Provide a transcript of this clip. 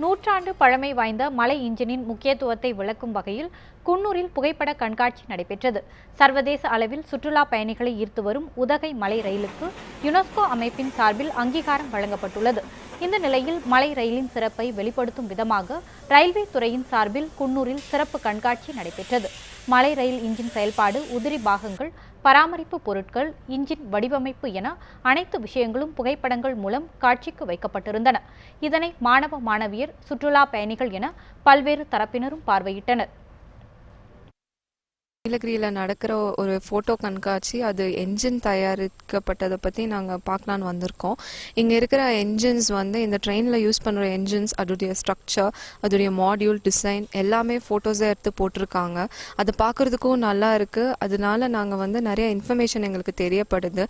நூற்றாண்டு பழமை வாய்ந்த மலை இன்ஜினின் முக்கியத்துவத்தை விளக்கும் வகையில் குன்னூரில் புகைப்பட கண்காட்சி நடைபெற்றது. சர்வதேச அளவில் சுற்றுலா பயணிகளை ஈர்த்து வரும் உதகை மலை ரயிலுக்கு யுனெஸ்கோ அமைப்பின் சார்பில் அங்கீகாரம் வழங்கப்பட்டுள்ளது. இந்த நிலையில் மலை ரயிலின் சிறப்பை வெளிப்படுத்தும் விதமாக ரயில்வே துறையின் சார்பில் குன்னூரில் சிறப்பு கண்காட்சி நடைபெற்றது. மலை ரயில் இன்ஜின் செயல்பாடு, உதிரி பாகங்கள், பராமரிப்பு பொருட்கள், இன்ஜின் வடிவமைப்பு என அனைத்து விஷயங்களும் புகைப்படங்கள் மூலம் காட்சிக்கு வைக்கப்பட்டிருந்தன. இதனை மாணவ மாணவியர், சுற்றுலா பயணிகள் என பல்வேறு தரப்பினரும் பார்வையிட்டனர். நீலகிரியில் நடக்கிற ஒரு ஃபோட்டோ கண்காட்சி, அது என்ஜின் தயாரிக்கப்பட்டதை பற்றி நாங்கள் பார்க்கலான்னு வந்திருக்கோம். இங்கே இருக்கிற என்ஜின்ஸ் இந்த ட்ரெயினில் யூஸ் பண்ணுற என்ஜின்ஸ், அதோடைய ஸ்ட்ரக்சர், அதோடைய மாடியூல் டிசைன் எல்லாமே ஃபோட்டோஸை எடுத்து போட்டிருக்காங்க. அது பார்க்குறதுக்கும் நல்லா இருக்குது. அதனால நாங்கள் நிறைய இன்ஃபர்மேஷன் எங்களுக்கு தெரியப்படுது.